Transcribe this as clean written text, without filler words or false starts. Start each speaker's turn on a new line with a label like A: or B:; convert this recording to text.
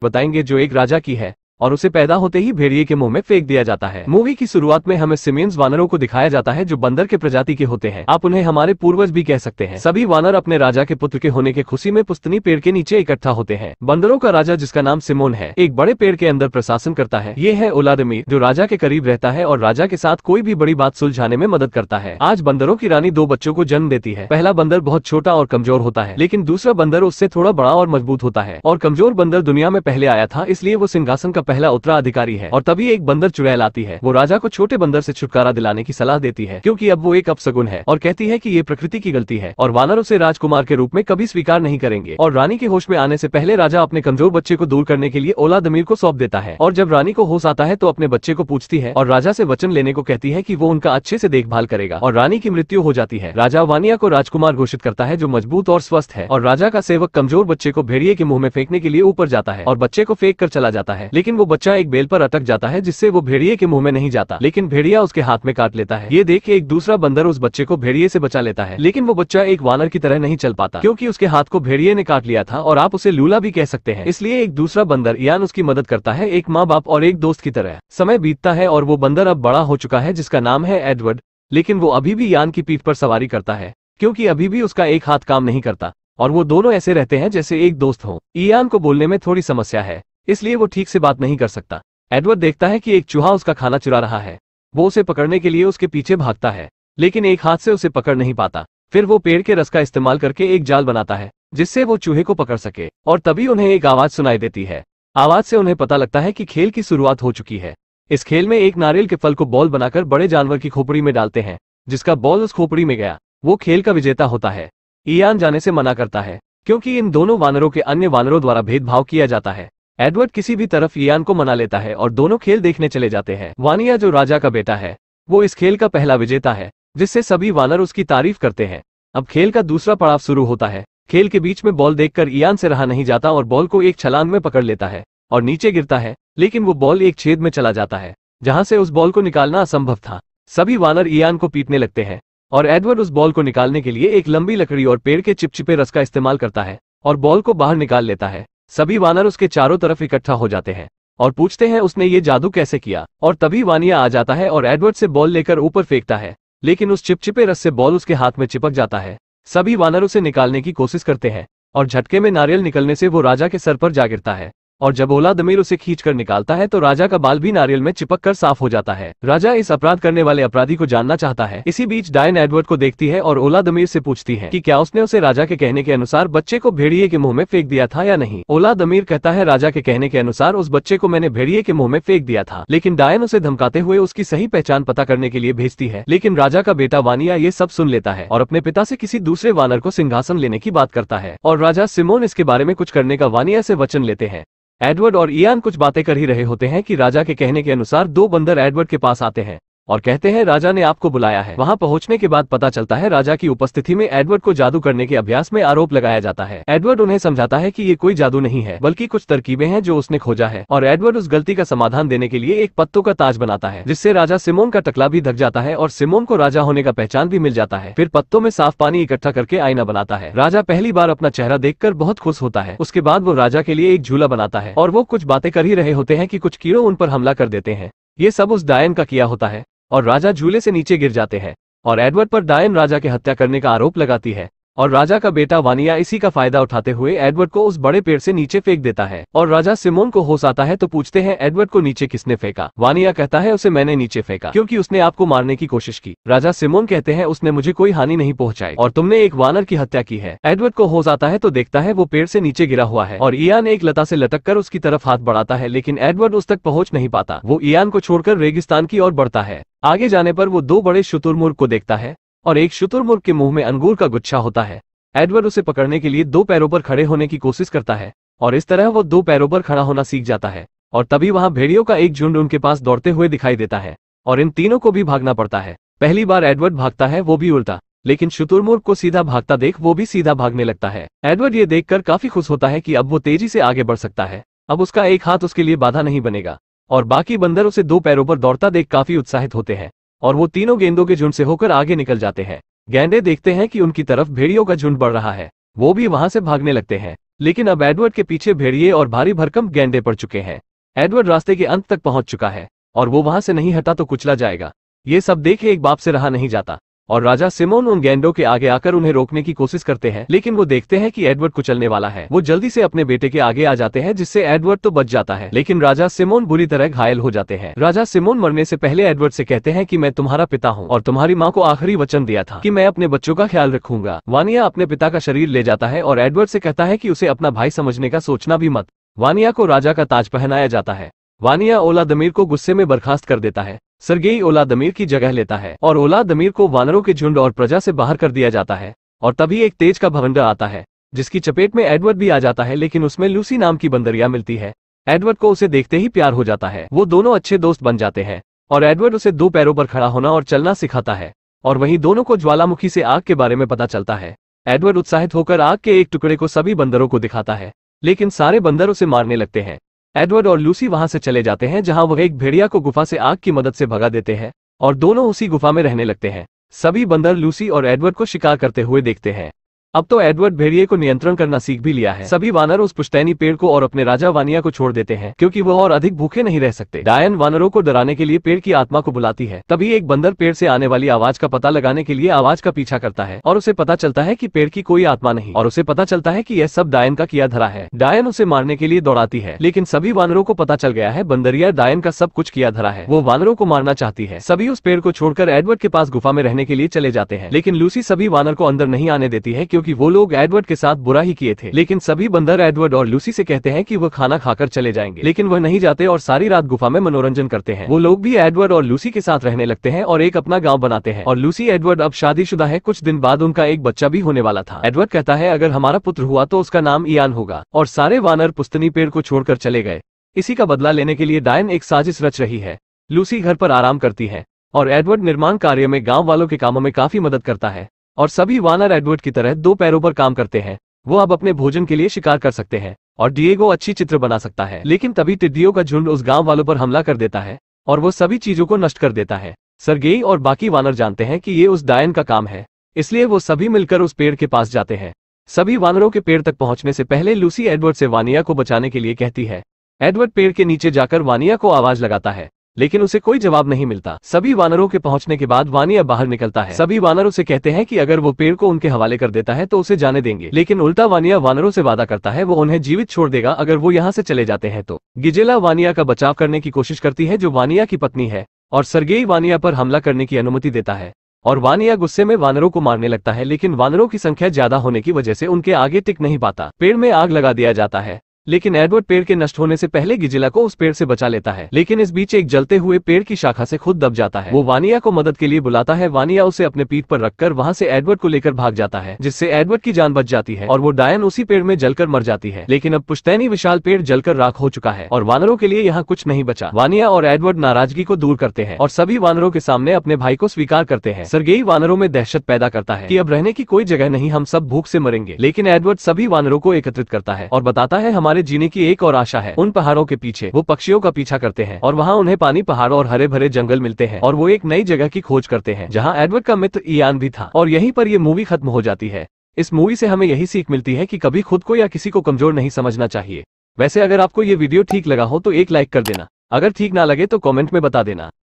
A: बताएंगे जो एक राजा की है और उसे पैदा होते ही भेड़िए के मुंह में फेंक दिया जाता है। मूवी की शुरुआत में हमें सिमियंस वानरों को दिखाया जाता है जो बंदर के प्रजाति के होते हैं। आप उन्हें हमारे पूर्वज भी कह सकते हैं। सभी वानर अपने राजा के पुत्र के होने के खुशी में पुस्तनी पेड़ के नीचे इकट्ठा होते हैं। बंदरों का राजा, जिसका नाम सिमोन है, एक बड़े पेड़ के अंदर प्रशासन करता है। ये है ओलादमीर, जो राजा के करीब रहता है और राजा के साथ कोई भी बड़ी बात सुलझाने में मदद करता है। आज बंदरों की रानी 2 बच्चों को जन्म देती है। पहला बंदर बहुत छोटा और कमजोर होता है, लेकिन दूसरा बंदर उससे थोड़ा बड़ा और मजबूत होता है। और कमजोर बंदर दुनिया में पहले आया था, इसलिए वो सिंहासन का पहला उत्तराधिकारी है। और तभी एक बंदर चुड़ैल आती है। वो राजा को छोटे बंदर से छुटकारा दिलाने की सलाह देती है, क्योंकि अब वो एक अपशगुन है, और कहती है कि ये प्रकृति की गलती है और वानर उसे राजकुमार के रूप में कभी स्वीकार नहीं करेंगे। और रानी के होश में आने से पहले राजा अपने कमजोर बच्चे को दूर करने के लिए ओलादमीर को सौंप देता है। और जब रानी को होश आता है तो अपने बच्चे को पूछती है और राजा से वचन लेने को कहती है कि वो उनका अच्छे से देखभाल करेगा। और रानी की मृत्यु हो जाती है। राजा वानिया को राजकुमार घोषित करता है, जो मजबूत और स्वस्थ है। और राजा का सेवक कमजोर बच्चे को भेड़िए के मुंह में फेंकने के लिए ऊपर जाता है और बच्चे को फेंक कर चला जाता है, लेकिन वो बच्चा एक बेल पर अटक जाता है, जिससे वो भेड़िए के मुंह में नहीं जाता, लेकिन भेड़िया उसके हाथ में काट लेता है। ये देख के एक दूसरा बंदर उस बच्चे को भेड़िए से बचा लेता है, लेकिन वो बच्चा एक वानर की तरह नहीं चल पाता, क्योंकि उसके हाथ को भेड़िए ने काट लिया था। और आप उसे लूला भी कह सकते हैं। इसलिए एक दूसरा बंदर इयान उसकी मदद करता है, एक माँ बाप और एक दोस्त की तरह। समय बीतता है और वो बंदर अब बड़ा हो चुका है, जिसका नाम है एडवर्ड, लेकिन वो अभी भी इयान की पीठ पर सवारी करता है, क्योंकि अभी भी उसका एक हाथ काम नहीं करता। और वो दोनों ऐसे रहते हैं जैसे एक दोस्त हो। इयान को बोलने में थोड़ी समस्या है, इसलिए वो ठीक से बात नहीं कर सकता। एडवर्ड देखता है कि एक चूहा उसका खाना चुरा रहा है। वो उसे पकड़ने के लिए उसके पीछे भागता है, लेकिन एक हाथ से उसे पकड़ नहीं पाता। फिर वो पेड़ के रस का इस्तेमाल करके एक जाल बनाता है, जिससे वो चूहे को पकड़ सके। और तभी उन्हें एक आवाज सुनाई देती है। आवाज से उन्हें पता लगता है कि खेल की शुरुआत हो चुकी है। इस खेल में एक नारियल के फल को बॉल बनाकर बड़े जानवर की खोपड़ी में डालते हैं। जिसका बॉल उस खोपड़ी में गया, वो खेल का विजेता होता है। इयान जाने से मना करता है, क्योंकि इन दोनों वानरों के अन्य वानरों द्वारा भेदभाव किया जाता है। एडवर्ड किसी भी तरफ इयान को मना लेता है और दोनों खेल देखने चले जाते हैं। वानिया, जो राजा का बेटा है, वो इस खेल का पहला विजेता है, जिससे सभी वानर उसकी तारीफ करते हैं। अब खेल का दूसरा पड़ाव शुरू होता है। खेल के बीच में बॉल देखकर इयान से रहा नहीं जाता और बॉल को एक छलांग में पकड़ लेता है और नीचे गिरता है, लेकिन वो बॉल एक छेद में चला जाता है, जहां से उस बॉल को निकालना असंभव था। सभी वानर इयान को पीटने लगते हैं और एडवर्ड उस बॉल को निकालने के लिए एक लंबी लकड़ी और पेड़ के चिपचिपे रस का इस्तेमाल करता है और बॉल को बाहर निकाल लेता है। सभी वानर उसके चारों तरफ इकट्ठा हो जाते हैं और पूछते हैं उसने ये जादू कैसे किया। और तभी वानिया आ जाता है और एडवर्ड से बॉल लेकर ऊपर फेंकता है, लेकिन उस चिपचिपे रस से बॉल उसके हाथ में चिपक जाता है। सभी वानर उसे निकालने की कोशिश करते हैं और झटके में नारियल निकलने से वो राजा के सर पर जा गिरता है। और जब ओलादमीर उसे खींचकर निकालता है तो राजा का बाल भी नारियल में चिपक कर साफ हो जाता है। राजा इस अपराध करने वाले अपराधी को जानना चाहता है। इसी बीच डायन एडवर्ड को देखती है और ओलादमीर से पूछती है कि क्या उसने उसे राजा के कहने के अनुसार बच्चे को भेड़िए के मुंह में फेंक दिया था या नहीं। ओलादमीर कहता है, राजा के कहने के अनुसार उस बच्चे को मैंने भेड़िए के मुंह में फेंक दिया था, लेकिन डायन उसे धमकाते हुए उसकी सही पहचान पता करने के लिए भेजती है। लेकिन राजा का बेटा वानिया ये सब सुन लेता है और अपने पिता से किसी दूसरे वानर को सिंहासन लेने की बात करता है। और राजा सिमोन इसके बारे में कुछ करने का वानिया से वचन लेते हैं। एडवर्ड और इयान कुछ बातें कर ही रहे होते हैं कि राजा के कहने के अनुसार 2 बंदर एडवर्ड के पास आते हैं और कहते हैं राजा ने आपको बुलाया है। वहां पहुंचने के बाद पता चलता है राजा की उपस्थिति में एडवर्ड को जादू करने के अभ्यास में आरोप लगाया जाता है। एडवर्ड उन्हें समझाता है कि ये कोई जादू नहीं है, बल्कि कुछ तरकीबें हैं जो उसने खोजा है। और एडवर्ड उस गलती का समाधान देने के लिए एक पत्तों का ताज बनाता है, जिससे राजा सिमोन का टकला भी ढक जाता है और सिमोन को राजा होने का पहचान भी मिल जाता है। फिर पत्तों में साफ पानी इकट्ठा करके आईना बनाता है। राजा पहली बार अपना चेहरा देखकर बहुत खुश होता है। उसके बाद वो राजा के लिए एक झूला बनाता है और वो कुछ बातें कर ही रहे होते हैं कि कुछ कीड़ों उन पर हमला कर देते हैं। ये सब उस डायन का किया होता है और राजा झूले से नीचे गिर जाते हैं और एडवर्ड पर डायन राजा के हत्या करने का आरोप लगाती है। और राजा का बेटा वानिया इसी का फायदा उठाते हुए एडवर्ड को उस बड़े पेड़ से नीचे फेंक देता है। और राजा सिमोन को होश आता है तो पूछते हैं एडवर्ड को नीचे किसने फेंका। वानिया कहता है उसे मैंने नीचे फेंका, क्योंकि उसने आपको मारने की कोशिश की। राजा सिमोन कहते हैं उसने मुझे कोई हानि नहीं पहुंचाई और तुमने एक वानर की हत्या की है। एडवर्ड को होश आता है तो देखता है वो पेड़ से नीचे गिरा हुआ है और इयान एक लता से लटक कर उसकी तरफ हाथ बढ़ाता है, लेकिन एडवर्ड उस तक पहुंच नहीं पाता। वो इयान को छोड़कर रेगिस्तान की ओर बढ़ता है। आगे जाने पर वो 2 बड़े शुतुरमुर्ग को देखता है और एक शुतुरमुर्ग के मुंह में अंगूर का गुच्छा होता है। एडवर्ड उसे पकड़ने के लिए 2 पैरों पर खड़े होने की कोशिश करता है और इस तरह वो 2 पैरों पर खड़ा होना सीख जाता है। और तभी वहां भेड़ियों का एक झुंड उनके पास दौड़ते हुए दिखाई देता है और इन तीनों को भी भागना पड़ता है। पहली बार एडवर्ड भागता है, वो भी उल्टा, लेकिन शुतुरमुर्ग को सीधा भागता देख वो भी सीधा भागने लगता है। एडवर्ड ये देखकर काफी खुश होता है कि अब वो तेजी से आगे बढ़ सकता है। अब उसका एक हाथ उसके लिए बाधा नहीं बनेगा। और बाकी बंदर उसे 2 पैरों पर दौड़ता देख काफी उत्साहित होते हैं और वो तीनों गेंदों के झुंड से होकर आगे निकल जाते हैं। गैंडे देखते हैं कि उनकी तरफ भेड़ियों का झुंड बढ़ रहा है, वो भी वहां से भागने लगते हैं। लेकिन अब एडवर्ड के पीछे भेड़िए और भारी भरकम गैंडे पड़ चुके हैं। एडवर्ड रास्ते के अंत तक पहुंच चुका है और वो वहां से नहीं हटा तो कुचला जाएगा। ये सब देखे एक बाप से रहा नहीं जाता और राजा सिमोन उन गैंडों के आगे आकर उन्हें रोकने की कोशिश करते हैं, लेकिन वो देखते हैं कि एडवर्ड कुचलने वाला है। वो जल्दी से अपने बेटे के आगे आ जाते हैं, जिससे एडवर्ड तो बच जाता है, लेकिन राजा सिमोन बुरी तरह घायल हो जाते हैं। राजा सिमोन मरने से पहले एडवर्ड से कहते हैं कि मैं तुम्हारा पिता हूँ और तुम्हारी माँ को आखिरी वचन दिया था कि मैं अपने बच्चों का ख्याल रखूंगा। वानिया अपने पिता का शरीर ले जाता है और एडवर्ड से कहता है कि उसे अपना भाई समझने का सोचना भी मत। वानिया को राजा का ताज पहनाया जाता है। वानिया ओलादमीर को गुस्से में बर्खास्त कर देता है। सर्गेई ओलादमीर की जगह लेता है और ओलादमीर को वानरों के झुंड और प्रजा से बाहर कर दिया जाता है। और तभी एक तेज का भवंडर आता है जिसकी चपेट में एडवर्ड भी आ जाता है, लेकिन उसमें लूसी नाम की बंदरिया मिलती है। एडवर्ड को उसे देखते ही प्यार हो जाता है। वो दोनों अच्छे दोस्त बन जाते हैं और एडवर्ड उसे 2 पैरों पर खड़ा होना और चलना सिखाता है। और वहीं दोनों को ज्वालामुखी से आग के बारे में पता चलता है। एडवर्ड उत्साहित होकर आग के एक टुकड़े को सभी बंदरों को दिखाता है, लेकिन सारे बंदर उसे मारने लगते हैं। एडवर्ड और लूसी वहां से चले जाते हैं, जहां वह एक भेड़िया को गुफा से आग की मदद से भगा देते हैं और दोनों उसी गुफा में रहने लगते हैं। सभी बंदर लूसी और एडवर्ड को शिकार करते हुए देखते हैं। अब तो एडवर्ड भेड़िए को नियंत्रण करना सीख भी लिया है। सभी वानर उस पुश्तैनी पेड़ को और अपने राजा वानिया को छोड़ देते हैं, क्योंकि वह और अधिक भूखे नहीं रह सकते। डायन वानरों को डराने के लिए पेड़ की आत्मा को बुलाती है। तभी एक बंदर पेड़ से आने वाली आवाज का पता लगाने के लिए आवाज का पीछा करता है और उसे पता चलता है कि पेड़ की कोई आत्मा नहीं, और उसे पता चलता है कि यह सब डायन का किया धरा है। डायन उसे मारने के लिए दौड़ाती है, लेकिन सभी वानरों को पता चल गया है बंदरिया डायन का सब कुछ किया धरा है। वो वानरों को मारना चाहती है। सभी उस पेड़ को छोड़कर एडवर्ड के पास गुफा में रहने के लिए चले जाते हैं, लेकिन लूसी सभी वानर को अंदर नहीं आने देती है, क्योंकि वो लोग एडवर्ड के साथ बुरा ही किए थे। लेकिन सभी बंदर एडवर्ड और लूसी से कहते हैं कि वह खाना खाकर चले जाएंगे, लेकिन वह नहीं जाते और सारी रात गुफा में मनोरंजन करते हैं। वो लोग भी एडवर्ड और लूसी के साथ रहने लगते हैं और एक अपना गांव बनाते हैं। और लूसी एडवर्ड अब शादीशुदा है। कुछ दिन बाद उनका एक बच्चा भी होने वाला था। एडवर्ड कहता है अगर हमारा पुत्र हुआ तो उसका नाम इयान होगा। और सारे वानर पुस्तनी पेड़ को छोड़कर चले गए। इसी का बदला लेने के लिए डायन एक साजिश रच रही है। लूसी घर पर आराम करती है और एडवर्ड निर्माण कार्य में गाँव वालों के कामों में काफी मदद करता है। और सभी वानर एडवर्ड की तरह 2 पैरों पर काम करते हैं। वो अब अपने भोजन के लिए शिकार कर सकते हैं और डिएगो अच्छी चित्र बना सकता है। लेकिन तभी टिड्डियों का झुंड उस गांव वालों पर हमला कर देता है और वो सभी चीजों को नष्ट कर देता है। सर्गेई और बाकी वानर जानते हैं कि ये उस डायन का काम है, इसलिए वो सभी मिलकर उस पेड़ के पास जाते हैं। सभी वानरों के पेड़ तक पहुंचने से पहले लूसी एडवर्ड से वानिया को बचाने के लिए कहती है। एडवर्ड पेड़ के नीचे जाकर वानिया को आवाज लगाता है, लेकिन उसे कोई जवाब नहीं मिलता। सभी वानरों के पहुंचने के बाद वानिया बाहर निकलता है। सभी वानर उसे कहते हैं कि अगर वो पेड़ को उनके हवाले कर देता है तो उसे जाने देंगे, लेकिन उल्टा वानिया वानरों से वादा करता है वो उन्हें जीवित छोड़ देगा अगर वो यहाँ से चले जाते हैं तो। गिजेला वानिया का बचाव करने की कोशिश करती है, जो वानिया की पत्नी है, और सर्गेई वानिया पर हमला करने की अनुमति देता है। और वानिया गुस्से में वानरों को मारने लगता है, लेकिन वानरों की संख्या ज्यादा होने की वजह से उनके आगे टिक नहीं पाता। पेड़ में आग लगा दिया जाता है, लेकिन एडवर्ड पेड़ के नष्ट होने से पहले गिजिला को उस पेड़ से बचा लेता है। लेकिन इस बीच एक जलते हुए पेड़ की शाखा से खुद दब जाता है। वो वानिया को मदद के लिए बुलाता है। वानिया उसे अपने पीठ पर रखकर वहां से एडवर्ड को लेकर भाग जाता है, जिससे एडवर्ड की जान बच जाती है और वो डायन उसी पेड़ में जलकर मर जाती है। लेकिन अब पुश्तैनी विशाल पेड़ जलकर राख हो चुका है और वानरों के लिए यहाँ कुछ नहीं बचा। वानिया और एडवर्ड नाराजगी को दूर करते हैं और सभी वानरों के सामने अपने भाई को स्वीकार करते हैं। सर्गेई वानरों में दहशत पैदा करता है कि अब रहने की कोई जगह नहीं, हम सब भूख से मरेंगे। लेकिन एडवर्ड सभी वानरों को एकत्रित करता है और बताता है हमारे जीने की एक और आशा है। उन पहाड़ों के पीछे वो पक्षियों का पीछा करते हैं और वहाँ उन्हें पानी, पहाड़ और हरे भरे जंगल मिलते हैं और वो एक नई जगह की खोज करते हैं जहाँ एडवर्ड का मित्र इयान भी था। और यहीं पर ये मूवी खत्म हो जाती है। इस मूवी से हमें यही सीख मिलती है कि कभी खुद को या किसी को कमजोर नहीं समझना चाहिए। वैसे अगर आपको ये वीडियो ठीक लगा हो तो एक लाइक कर देना, अगर ठीक ना लगे तो कमेंट में बता देना।